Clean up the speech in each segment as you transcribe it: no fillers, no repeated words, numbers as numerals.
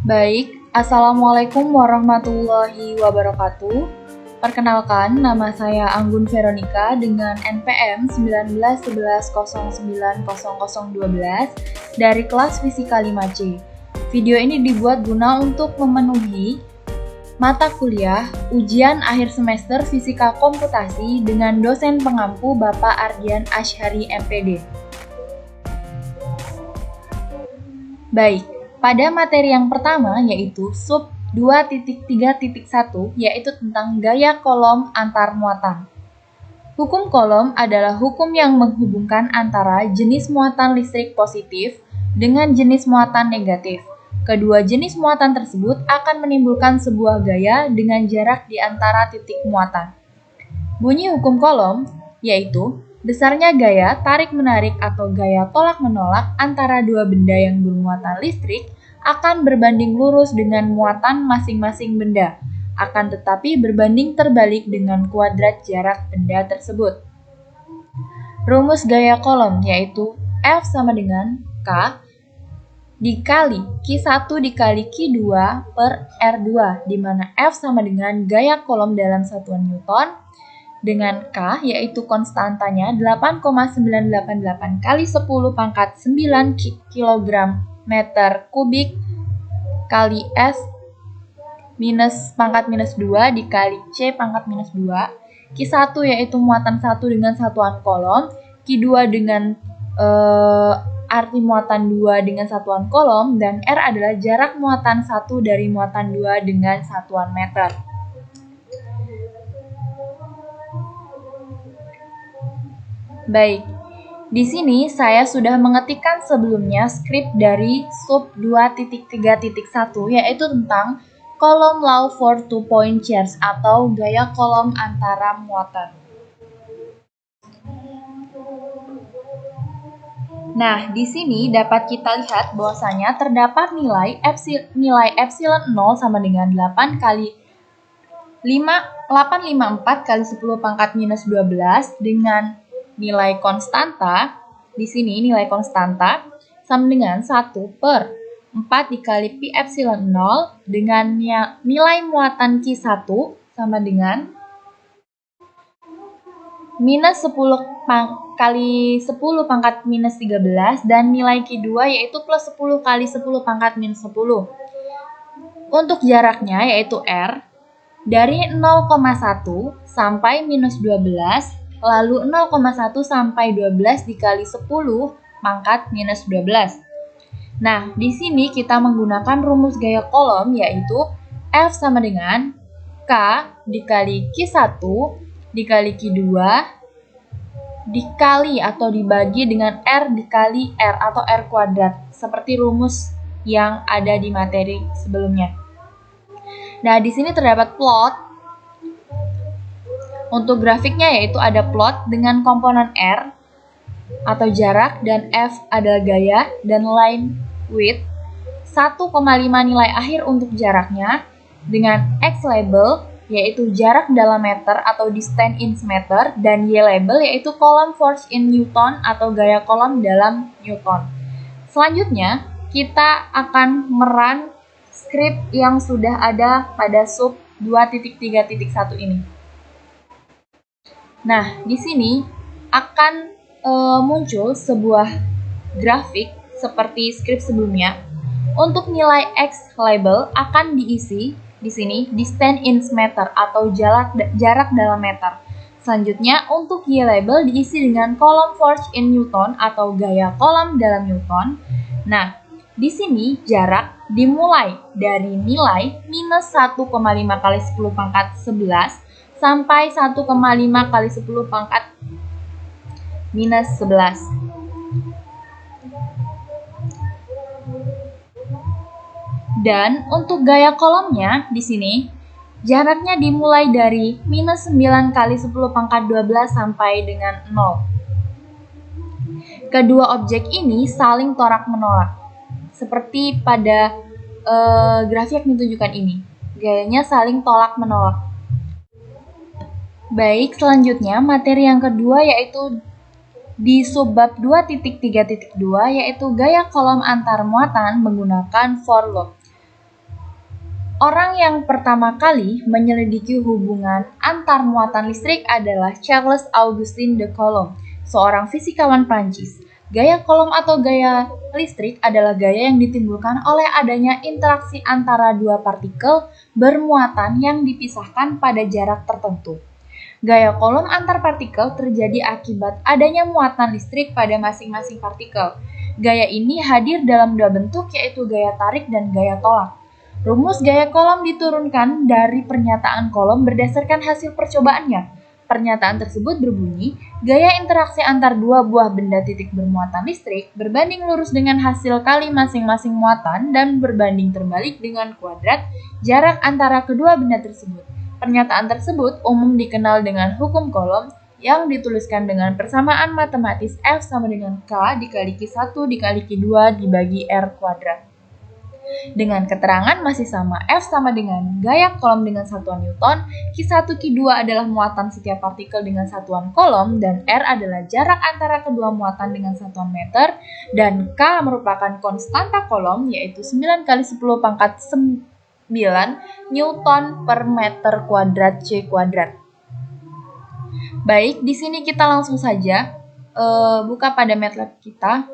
Baik, Assalamualaikum warahmatullahi wabarakatuh. Perkenalkan, nama saya Anggun Veronica dengan NPM 1911090012 dari kelas Fisika 5C. Video ini dibuat guna untuk memenuhi mata kuliah ujian akhir semester Fisika Komputasi dengan dosen pengampu Bapak Ardian Asyhari MPD. Baik, pada materi yang pertama yaitu sub 2.3.1 yaitu tentang gaya kolom antar muatan. Hukum kolom adalah hukum yang menghubungkan antara jenis muatan listrik positif dengan jenis muatan negatif. Kedua jenis muatan tersebut akan menimbulkan sebuah gaya dengan jarak di antara titik muatan. Bunyi hukum kolom yaitu besarnya gaya tarik-menarik atau gaya tolak-menolak antara dua benda yang bermuatan listrik akan berbanding lurus dengan muatan masing-masing benda, akan tetapi berbanding terbalik dengan kuadrat jarak benda tersebut. Rumus gaya kolom yaitu F sama dengan K dikali Q1 dikali Q2 per R2, di mana F sama dengan gaya kolom dalam satuan Newton, dengan K yaitu konstantanya 8,988 kali 10 pangkat 9 kg meter kubik kali S minus pangkat minus 2 dikali C pangkat minus 2. Q1 yaitu muatan 1 dengan satuan kolom, Q2 dengan arti muatan 2 dengan satuan kolom, dan R adalah jarak muatan 1 dari muatan 2 dengan satuan meter. Baik, di sini saya sudah mengetikkan sebelumnya skrip dari sub 2.3.1 yaitu tentang kolom law for two-point chairs atau gaya kolom antara muatan. Nah, di sini dapat kita lihat bahwasanya terdapat nilai epsilon 0 sama dengan 8 kali 854 kali 10 pangkat minus 12 dengan nilai konstanta, di sini nilai konstanta sama dengan 1 per 4 dikali pi epsilon 0 dengan nilai muatan Q1 sama dengan minus 10 kali 10 pangkat minus 13 dan nilai Q2 yaitu plus 10 kali 10 pangkat minus 10. Untuk jaraknya yaitu R dari 0,1 sampai minus 12 lalu 0,1 sampai 12 dikali 10 pangkat minus 12. Nah, di sini kita menggunakan rumus gaya kolom yaitu F sama dengan K dikali Q1 dikali Q2 dikali atau dibagi dengan R dikali R atau R kuadrat, seperti rumus yang ada di materi sebelumnya. Nah, di sini terdapat plot. Untuk grafiknya yaitu ada plot dengan komponen R atau jarak dan F adalah gaya dan line width 1,5 nilai akhir untuk jaraknya dengan X label yaitu jarak dalam meter atau distance in meter dan Y label yaitu column force in Newton atau gaya kolom dalam Newton. Selanjutnya kita akan merun skrip yang sudah ada pada sub 2.3.1 ini. Nah, di sini akan muncul sebuah grafik seperti skrip sebelumnya. Untuk nilai X label akan diisi di sini distance in meter atau jarak dalam meter. Selanjutnya untuk Y label diisi dengan column force in Newton atau gaya kolom dalam Newton. Nah, di sini jarak dimulai dari nilai minus 1,5 kali 10 pangkat 11 sampai 1,5 kali 10 pangkat minus 11. Dan untuk gaya kolomnya di sini jaraknya dimulai dari minus 9 kali 10 pangkat 12 sampai dengan 0. Kedua objek ini saling torak-menolak. Seperti pada grafik yang ditunjukkan ini. Gayanya saling tolak-menolak. Baik, selanjutnya materi yang kedua yaitu di subbab 2.3.2 yaitu gaya kolom antar muatan menggunakan for loop. Orang yang pertama kali menyelidiki hubungan antar muatan listrik adalah Charles Augustin de Coulomb, seorang fisikawan Prancis. Gaya Coulomb atau gaya listrik adalah gaya yang ditimbulkan oleh adanya interaksi antara dua partikel bermuatan yang dipisahkan pada jarak tertentu. Gaya Coulomb antar partikel terjadi akibat adanya muatan listrik pada masing-masing partikel. Gaya ini hadir dalam dua bentuk, yaitu gaya tarik dan gaya tolak. Rumus gaya Coulomb diturunkan dari pernyataan Coulomb berdasarkan hasil percobaannya. Pernyataan tersebut berbunyi, gaya interaksi antar dua buah benda titik bermuatan listrik berbanding lurus dengan hasil kali masing-masing muatan dan berbanding terbalik dengan kuadrat jarak antara kedua benda tersebut. Pernyataan tersebut umum dikenal dengan hukum Coulomb yang dituliskan dengan persamaan matematis F sama dengan K dikali Q1 dikali Q2 dibagi R kuadrat. Dengan keterangan masih sama, F sama dengan gaya Coulomb dengan satuan Newton, Q1, Q2 adalah muatan setiap partikel dengan satuan Coulomb, dan R adalah jarak antara kedua muatan dengan satuan meter, dan K merupakan konstanta Coulomb, yaitu 9 kali 10 pangkat 9 Newton per meter kuadrat C kuadrat. Baik, di sini kita langsung saja buka pada MATLAB kita.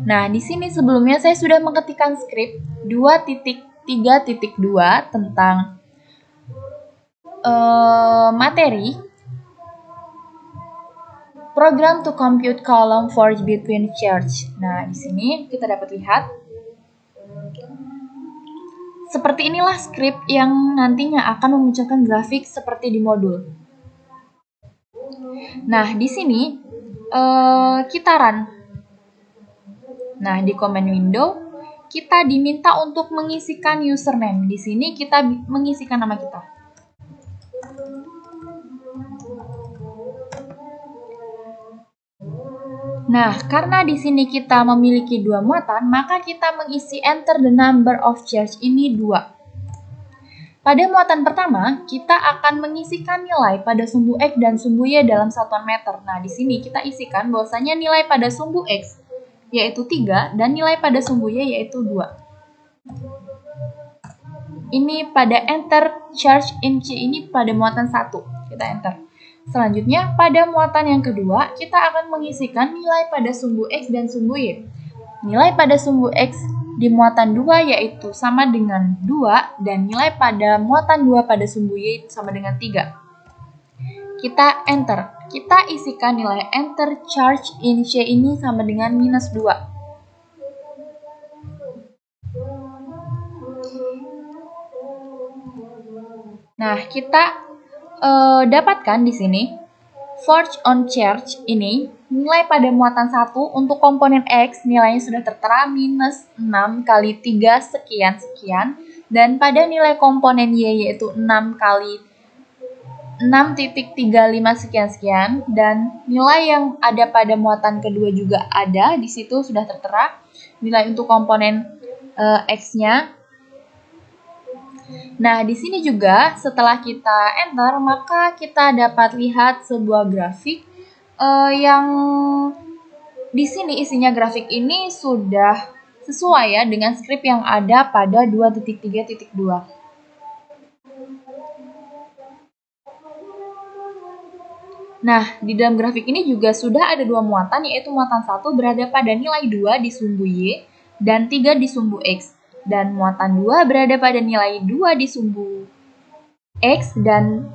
Nah, di sini sebelumnya saya sudah mengetikkan skrip 2.3.2 tentang materi program to compute Coulomb force between charge. Nah, di sini kita dapat lihat seperti inilah skrip yang nantinya akan memunculkan grafik seperti di modul. Nah, di sini kita run. Nah, di command window kita diminta untuk mengisikan username. Di sini kita mengisikan nama kita. Nah, karena di sini kita memiliki dua muatan, maka kita mengisi enter the number of charge ini 2. Pada muatan pertama, kita akan mengisikan nilai pada sumbu X dan sumbu Y dalam satuan meter. Nah, di sini kita isikan bahwasanya nilai pada sumbu X yaitu 3, dan nilai pada sumbu Y yaitu 2. Ini pada enter charge in C ini pada muatan 1. Kita enter. Selanjutnya, pada muatan yang kedua, kita akan mengisikan nilai pada sumbu X dan sumbu Y. Nilai pada sumbu X di muatan 2 yaitu sama dengan 2, dan nilai pada muatan 2 pada sumbu Y sama dengan 3. Kita enter. Kita isikan nilai enter charge in C ini sama dengan minus 2. Nah, kita dapatkan di sini force on charge ini nilai pada muatan 1 untuk komponen X nilainya sudah tertera minus 6 kali 3 sekian, dan pada nilai komponen Y yaitu 6 kali 6.35 sekian, dan nilai yang ada pada muatan kedua juga ada, di situ sudah tertera nilai untuk komponen X-nya. Nah, di sini juga setelah kita enter, maka kita dapat lihat sebuah grafik yang di sini isinya grafik ini sudah sesuai ya dengan skrip yang ada pada 2.3.2. Nah, di dalam grafik ini juga sudah ada dua muatan, yaitu muatan 1 berada pada nilai 2 di sumbu Y dan 3 di sumbu X. Dan muatan 2 berada pada nilai 2 di sumbu X dan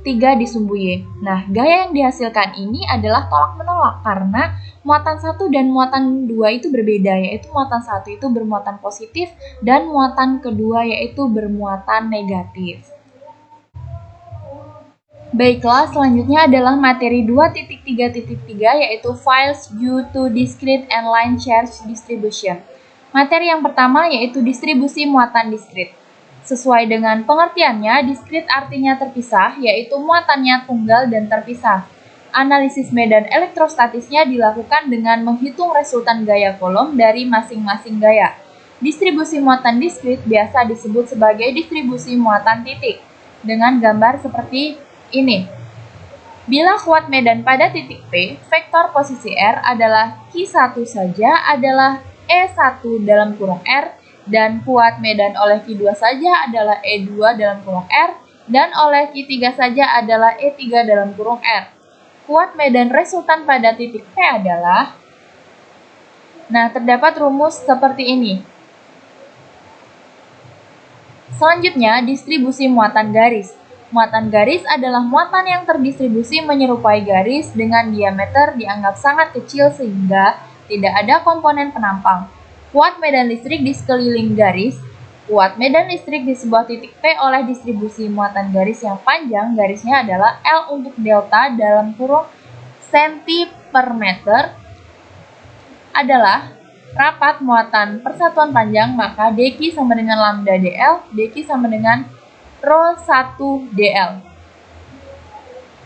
3 di sumbu Y. Nah, gaya yang dihasilkan ini adalah tolak-menolak karena muatan 1 dan muatan 2 itu berbeda, yaitu muatan 1 itu bermuatan positif dan muatan kedua yaitu bermuatan negatif. Baiklah, selanjutnya adalah materi 2.3.3 yaitu Files due to discrete and line charge distribution. Materi yang pertama yaitu distribusi muatan diskrit. Sesuai dengan pengertiannya, diskrit artinya terpisah, yaitu muatannya tunggal dan terpisah. Analisis medan elektrostatisnya dilakukan dengan menghitung resultan gaya Coulomb dari masing-masing gaya. Distribusi muatan diskrit biasa disebut sebagai distribusi muatan titik, dengan gambar seperti ini. Bila kuat medan pada titik P, vektor posisi R adalah Q1 saja adalah E1 dalam kurung R dan kuat medan oleh Q2 saja adalah E2 dalam kurung R, dan oleh Q3 saja adalah E3 dalam kurung R. Kuat medan resultan pada titik P adalah, nah terdapat rumus seperti ini. Selanjutnya, distribusi muatan garis. Muatan garis adalah muatan yang terdistribusi menyerupai garis dengan diameter dianggap sangat kecil sehingga tidak ada komponen penampang. Kuat medan listrik di sekeliling garis. Kuat medan listrik di sebuah titik P oleh distribusi muatan garis yang panjang garisnya adalah L untuk delta dalam kurung cm per meter adalah rapat muatan persatuan panjang, maka dq sama dengan lambda dl, dq sama dengan rho 1 dl.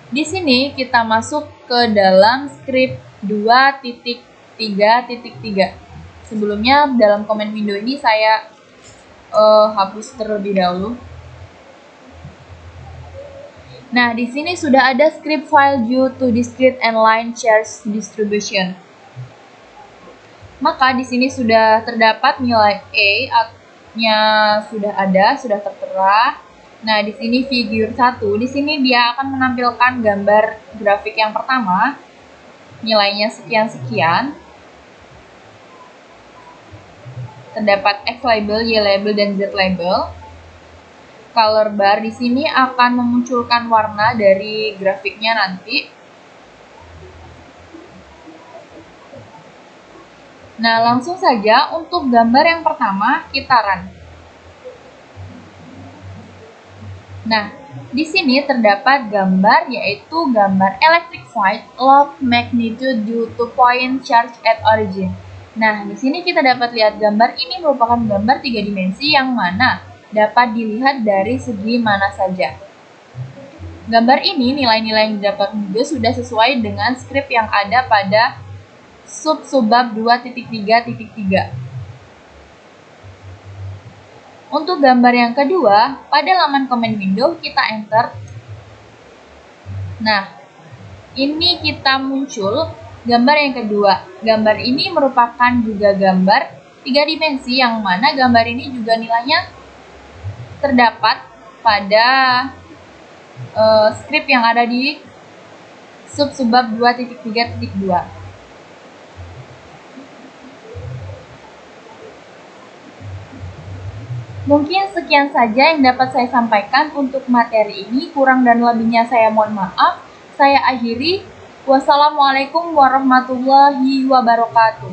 Di sini kita masuk ke dalam script 2.3.3. Sebelumnya dalam comment window ini saya hapus terlebih dahulu. Nah, di sini sudah ada script file due to discrete and line charge distribution. Maka di sini sudah terdapat nilai E-nya sudah ada, sudah tertera. Nah, di sini figure 1, di sini dia akan menampilkan gambar grafik yang pertama. Nilainya sekian-sekian. Terdapat X label, Y label, dan Z label. Color bar di sini akan memunculkan warna dari grafiknya nanti. Nah, langsung saja untuk gambar yang pertama kita run. Nah, di sini terdapat gambar yaitu gambar electric field log magnitude due to point charge at origin. Nah, di sini kita dapat lihat gambar ini merupakan gambar 3 dimensi yang mana dapat dilihat dari segi mana saja. Gambar ini nilai-nilai yang didapat juga sudah sesuai dengan script yang ada pada subbab 2.3.3. Untuk gambar yang kedua, pada laman comment window kita enter. Nah, ini kita muncul gambar yang kedua. Gambar ini merupakan juga gambar 3 dimensi yang mana gambar ini juga nilainya terdapat pada script yang ada di subbab 2.3.2. Mungkin sekian saja yang dapat saya sampaikan untuk materi ini. Kurang dan lebihnya saya mohon maaf. Saya akhiri. Wassalamualaikum warahmatullahi wabarakatuh.